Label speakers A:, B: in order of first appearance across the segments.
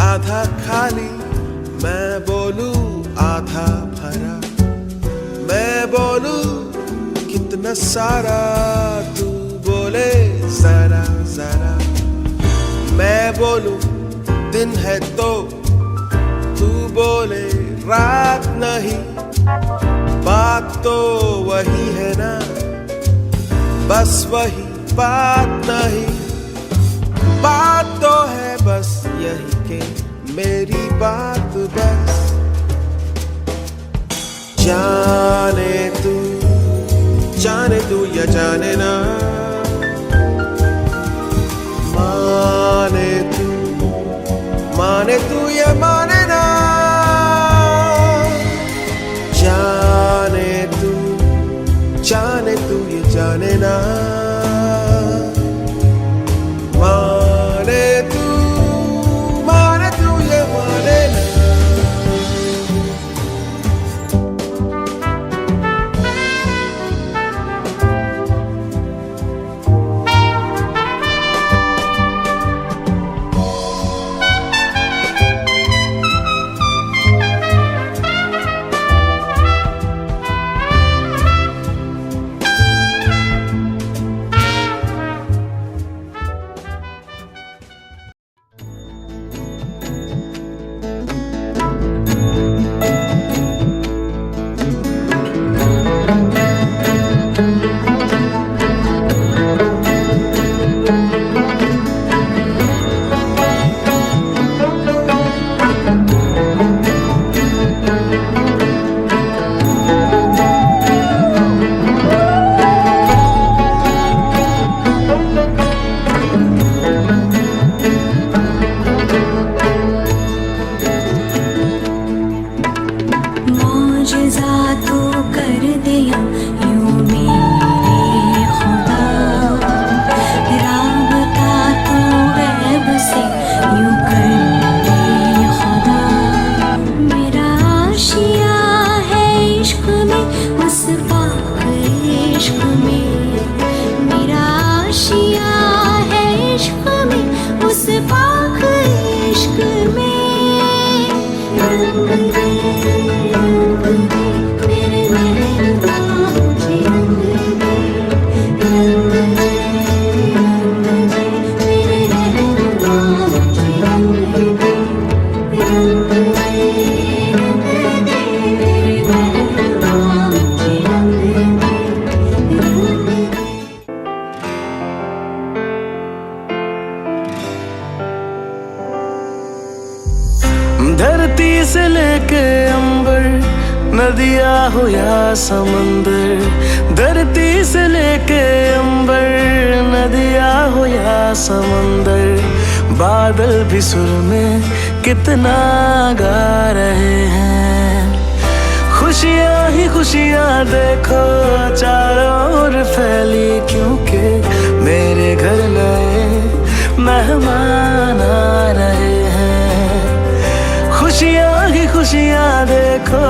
A: आधा खाली मैं बोलूं आधा भरा, मैं बोलूं कितना सारा, तू बोले जरा जरा। मैं बोलूं दिन है तो तू बोले रात नहीं, बात तो वही है ना, बस वही बात नहीं। बात तो है बस यही के मेरी बात बस। जाने तू या जाने ना, माने तू या माने ना। जाने तू ये जाने ना, माने तू ये माने ना।
B: धरती से लेके अंबर, नदिया हो या समंदर। धरती से लेके अंबर, नदिया हो या समंदर। बादल भी सुर में कितना गा रहे हैं। खुशियाँ ही खुशियाँ देखो चारों ओर फैली, क्योंकि मेरे घर नए मेहमान आ रहे हैं। खुशियाँ ही खुशियाँ देखो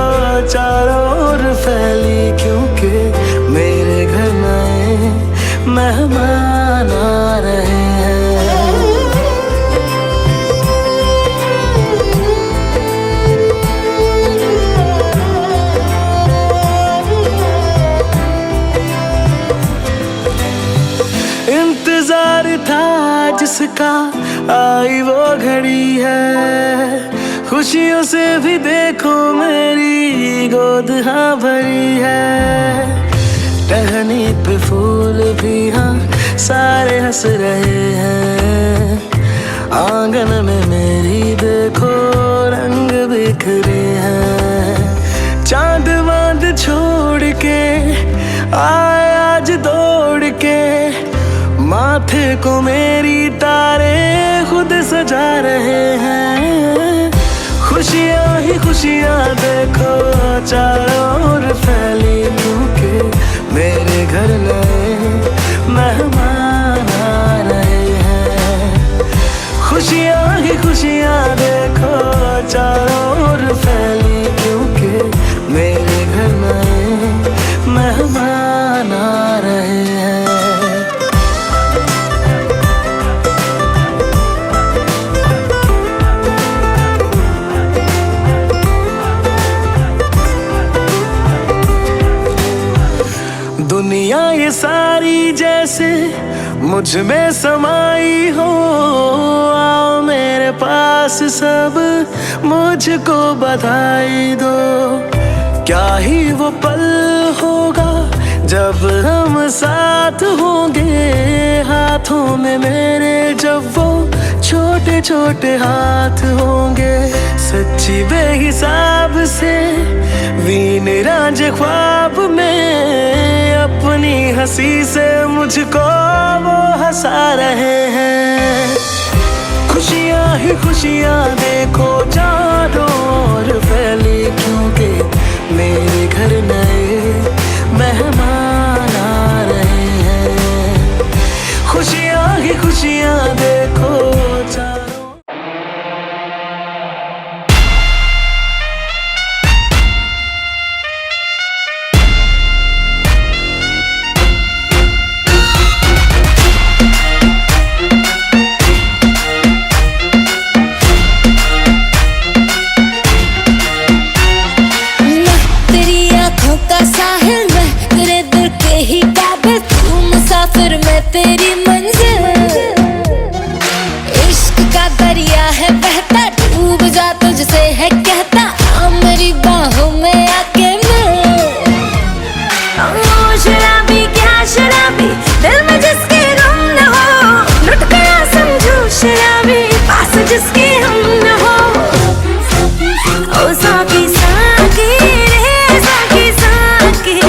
B: चारों ओर फैली, क्योंकि मेरे घर नए मेहमान आ रहे हैं। इंतजार था जिसका आई वो घड़ी है, खुशियों से भी देखो मेरी गोद हाँ भरी है। टहनी पे फूल भी हाँ सारे हंस रहे हैं। आंगन में मेरी देखो रंग बिखरे हैं। चांद वांद छोड़ के आए आज दौड़ के, माथे को मेरी तारे खुद सजा रहे हैं। खुशियाँ ही खुशियाँ देखो चारों ओर फैली, क्योंकि मेरे घर नए मेहमान आ रहे हैं। खुशियाँ ही खुशियाँ देखो चारों ओर फैली, क्योंकि मेरे घर नए मेहमान आ रहे हैं। मुझ में समाई हो, आओ मेरे पास सब मुझको बधाई दो। क्या ही वो पल होगा जब हम साथ होंगे, हाथों में मेरे जब वो छोटे छोटे हाथ होंगे। सच्ची बेहिसाब से वीन रांझे ख्वाब में अपनी हंसी से मुझको वो हंसा रहे हैं। खुशियाँ ही खुशियाँ देखो चारों ओर फैली, क्योंकि मेरे घर नए मेहमान आ रहे हैं। खुशियाँ ही खुशियाँ देखो चारों।
C: तेरी मंजिल इश्क का दरिया है बहता, डूब जा तुझसे है कहता, आ मेरी बाहों में आके मिल। ओ शराबी क्या शराबी, दिल में जिसके गम न हो, लुट गया समझो शराबी, पास जिसके हम न हो। ओ साकी साकी रे साकी साकी,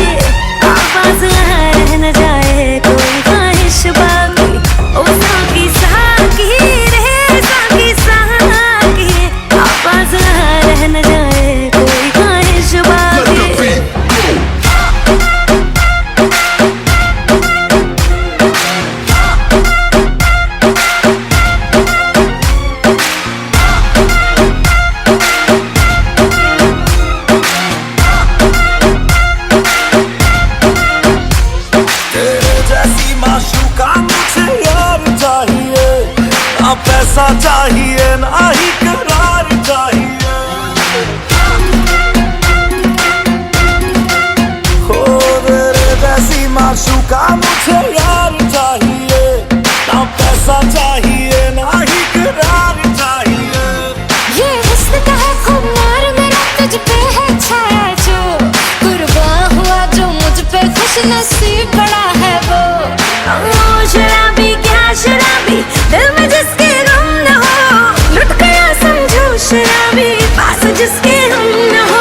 C: आवाज रह न जाए कोई बाकी। ओ साकी साकी रे साकी साकी, आवाज रह न जाए कोई ख्वाहिश बाकी।
B: पैसा चाहिए ना ही करार चाहिए, हो तेरे जैसी माशूका मुझे यार चाहिए। ना पैसा चाहिए ना ही करार चाहिए।
C: ये हुस्न का है खुमार मेरा, तुझ पे है छाया जो, कुर्बान हुआ जो मुझ पे खुश नसीब बड़ा है वो। ओ शराबी क्या शराबी, दिल में जिसके शराबी, पास जिसके हम न हो।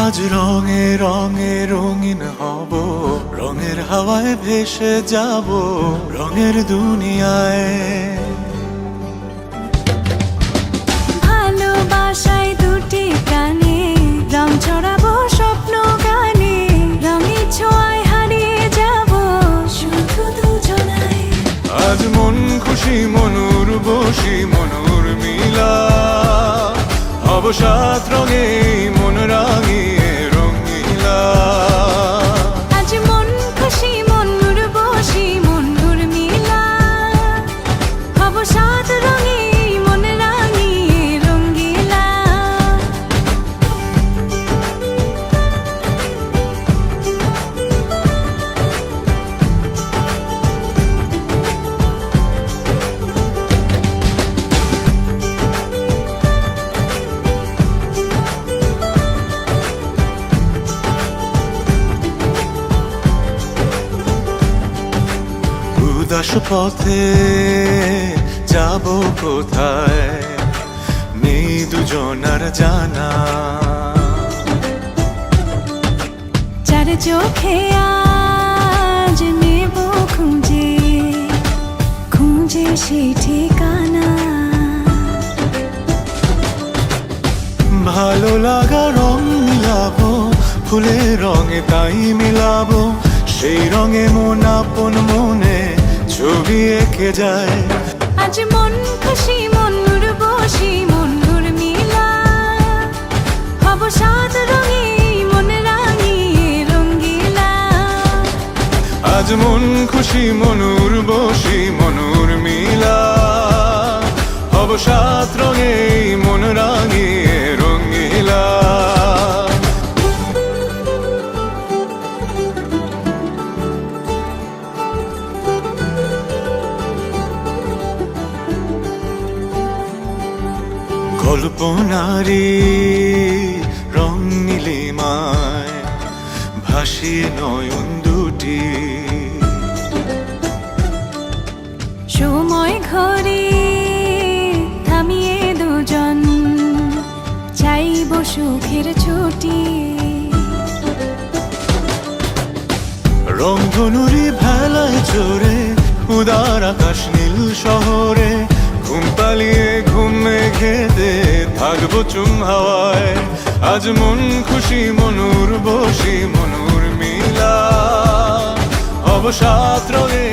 B: আজ রঙে রঙে রঙিন হব, রঙের হাওয়ায় ভেসে যাব রঙের দুনিয়ায়।
C: ভালোবাসায় দুটি প্রাণে রং ছড়াবো স্বপ্ন গানে, রঙের ছোঁয়ায় হারিয়ে যাব শুধু দুজনায়।
B: আজ মন খুশি মনুর বসি মনুর মিলা, হব সাত রঙে মন রাঙিয়ে রঙিলা।
C: আজ মন খুশি মনুর বসি মনুর মিলা, হব সাত রঙে মন রাঙিয়ে রঙ্গিলা।
B: উদাস পথে যাব কোথায় নেই দুজনার জানা।
D: চার চোখে আজ নেব খুঁজে খুঁজে সেই ঠিকানা।
B: ভালো লাগা রং মিলাবো ফুলের রঙে তাই মিলাবো, সেই রঙে মন আপন মনে ছবি এঁকে যায়।
D: আজ মন খুশি মন উর্বশী মন উর্মিলা হব সাত রঙে মন রাঙিয়ে রঙ্গিলা।
B: আজ মন খুশি মন উর্বশী মন উর্মিলা হব সাত রঙে মন রাঙিয়ে রঙ্গিলা। কল্পনারি রং নীলিমায় ভাসিয়ে নয়ন দুটি,
D: সময় ঘরে থামিয়ে দুজন চাইব সুখের ছুটি।
B: রংধনুরি ভেলায় চড়ে উদার আকাশ নীল শহরে ঘুম পালিয়ে ঘুম মেঘেতে থাকবো চুম হাওয়ায়। আজ মন খুশি মন উর্বশী মন উর্মিলা হব সাত রঙে।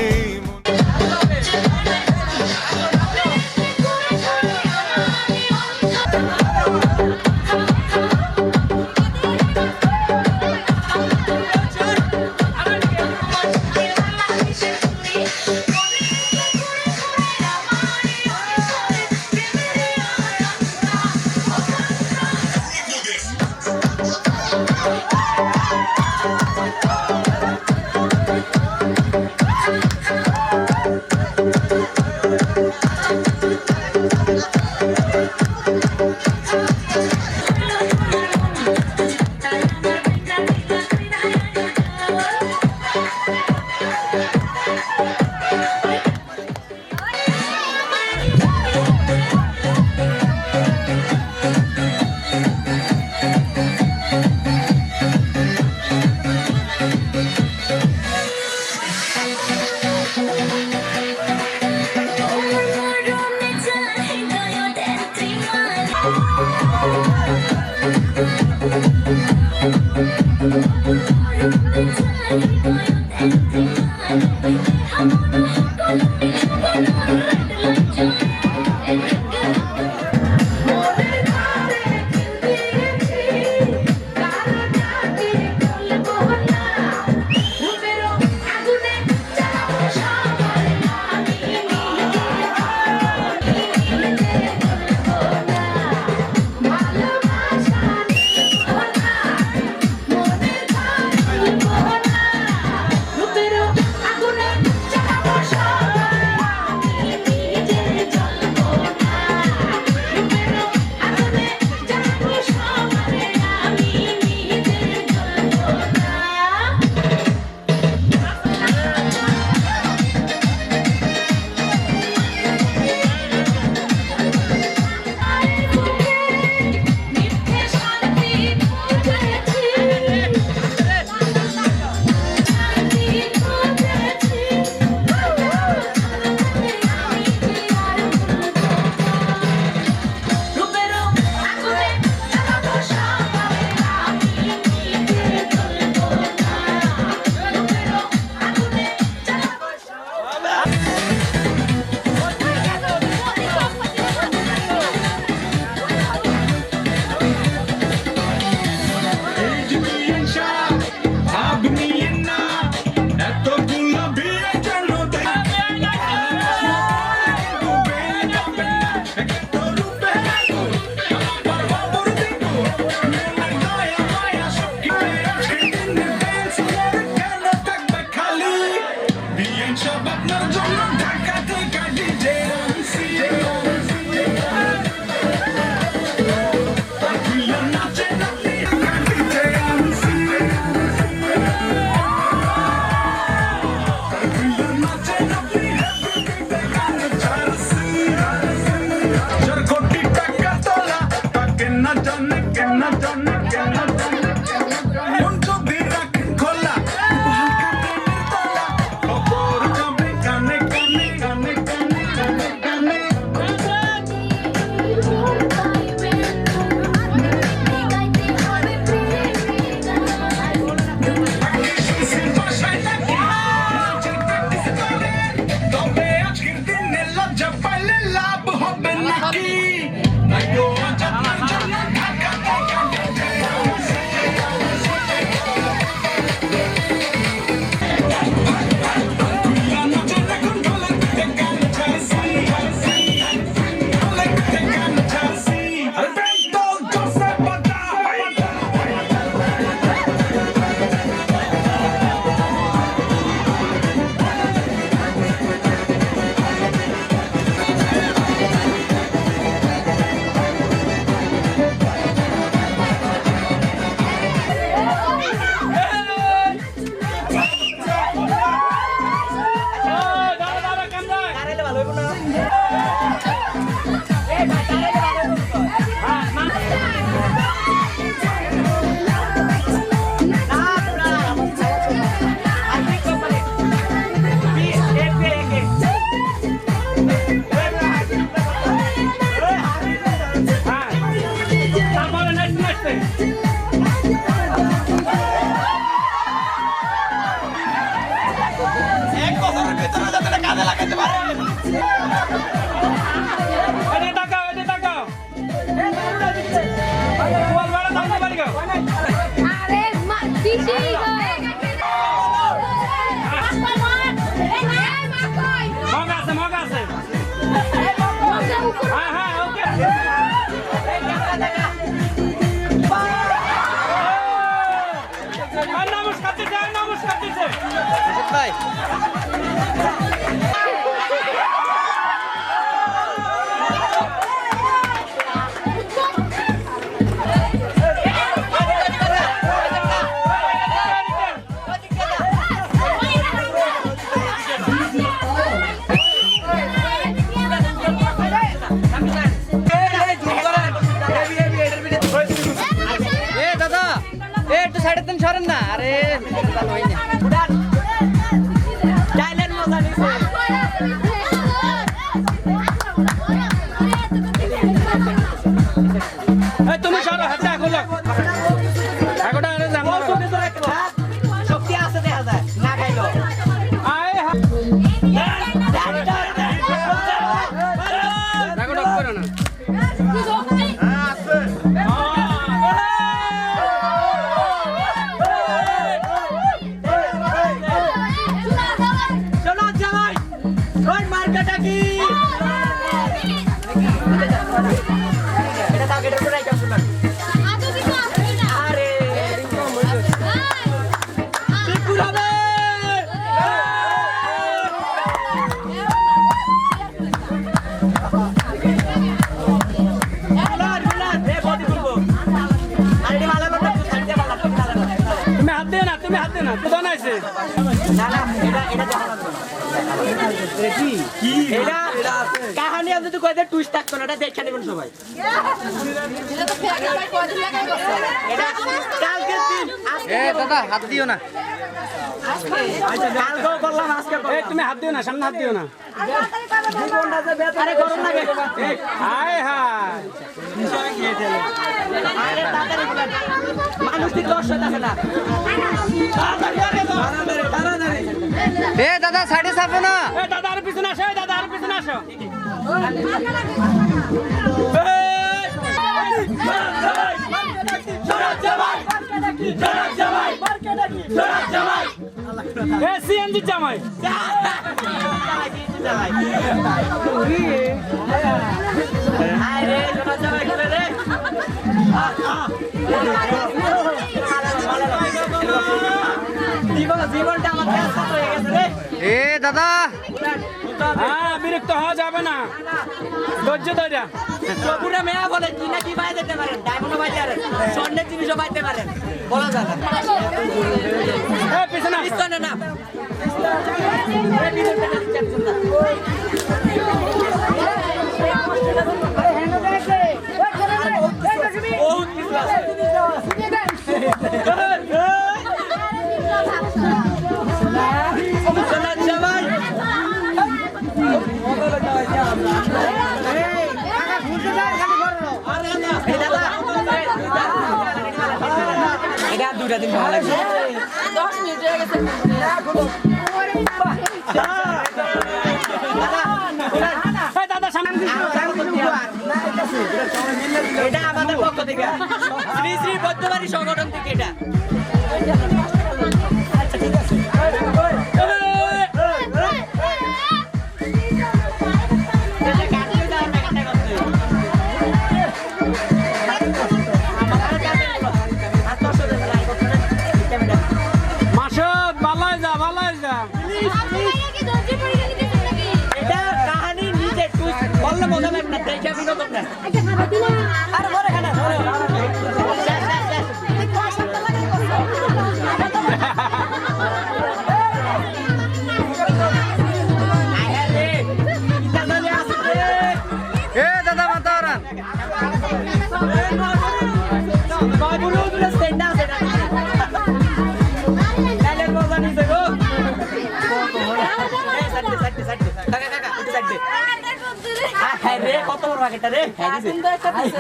E: কাজে লাগাতে পারে।
F: এদিকে তাকাও, এদিকে তাকাও। বল বড় দাম বাড়ি গাও।
C: আরে মা দিছি গো
F: মগ আছে। হ্যাঁ ওকে। নমস্কার দিছে।
E: ভাই দাদা একটু সাইডে তুমি সরেন না। আরে
F: তুমি সরো হাতে আগুলো। আগুটা আরে জানো
E: শক্তি আছে দেখা যায় না খাইলো।
F: আয় আগুটা করো না।
E: চলো যাই ওই মার্কেটটা কি এটা টার্গেটের উপরে রাখা শুনুন। আরে ঠিক হবে।
F: তুমি হাত দে না তো বানাইছে।
E: কাহানি আমি যদি কয়েকটা টুইস্ট থাকতো না, এটা দেখে নেবেন সবাই। কালকে দিন
B: দাদা হাত দিও না।
E: কালকেও করলাম, আজকে
F: তুমি হাত দিও না, সামনে হাত দিও না।
E: আরে গরম লাগে।
F: আয় হায়
E: আরে তাড়াতাড়ি বলেন। মানুষ ঠিক দর্শক আছে না।
B: দাদা সাইডে চাপো না।
F: দাদা আর পিছনে আসো, দাদা আর পিছনে আসো। সিএনজি জামাই
E: জীবনটা আমার হয়ে গেছে রে।
B: দাদা
F: হ্যাঁ বিরক্ত হওয়া যাবে না, ধৈর্য ধৈর্য।
E: পুরো মেয়া বলে কি না কি বাইরে যেতে পারেন, ডায়মন্ডও বাইতে পারেন, স্বর্ণের জিনিসও বাইতে পারেন, বলা যায় না।
F: পিছনে
E: পিছনে না। বহুত কিছু আছে। জামাই এটা দুটা দিন ভালো লাগছে।
C: 10 মিনিট হয়ে গেছে।
F: দাদা সামনে
E: এটা আমাদের পক্ষ থেকে, শ্রী শ্রী বৌদ্ধবাড়ি সংগঠন থেকে এটা। আচ্ছা ঠিক আছে।
F: মাসুদ ভালোই যা, ভালোই যা।
E: এটা কাহিনী নিজে তুই বললে মজা লাগবে না, দেখে বিনোদন না। আরে ধরে খানা ধরে।
B: দাদা মাথা ওরান।
E: কত বড় বাকেটটা রে?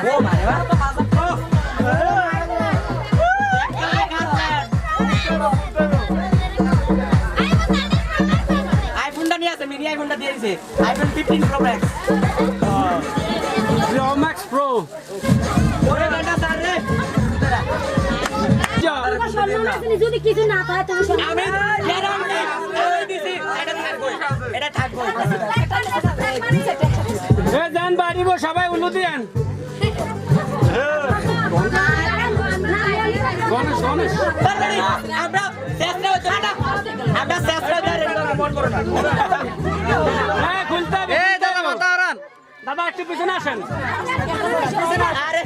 E: ও মারে আইফোনটা নিয়ে আসে মিনি আইফোনটা দিয়ে দিছে iPhone 15 pro max
F: Pro Max Pro
E: ওরে বেটা স্যার রে
F: যা
C: যদি কিছু না পায় তুমি
E: আমি গ্যারান্টি ওই দিছি এটা থাকবো
F: এ যান বাড়িব সবাই উল্লু দিয়েন গণেশ গণেশ
E: তাড়াতাড়ি আমরা চেষ্টা হচ্ছে না আমরা চেষ্টা করে মন করো না
F: হ্যাঁ খুলতে হবে
E: এই দাদা মাতারান
F: দাদা একটু পিছনে আসেন
E: আরে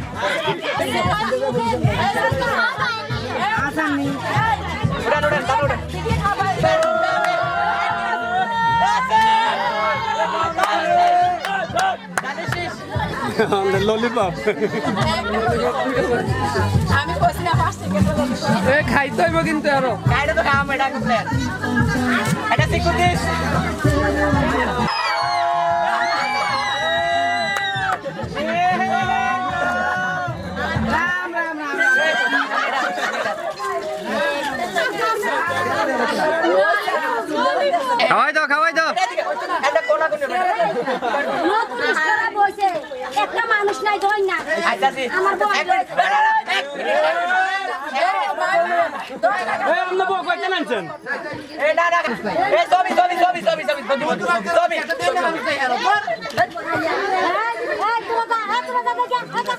E: উড়ান উড়ান দাদা উড়ান
F: ললিপপ
D: আমি কইছি না ফার্স্ট থেকে
F: খাইতে হইব কিন্তু আরো
E: এটা তো কাম এটা প্ল্যান এটা সিকিউরিটিস খাওয়াই দাও এটা কোনা কোনে
C: নতুন স্টোরে বসে একটা মানুষ নাই ধই না
E: আইতাছি
C: আমার বউ
F: এই আপনি বউ কইতে নানছেন
E: এই না না এই ছবি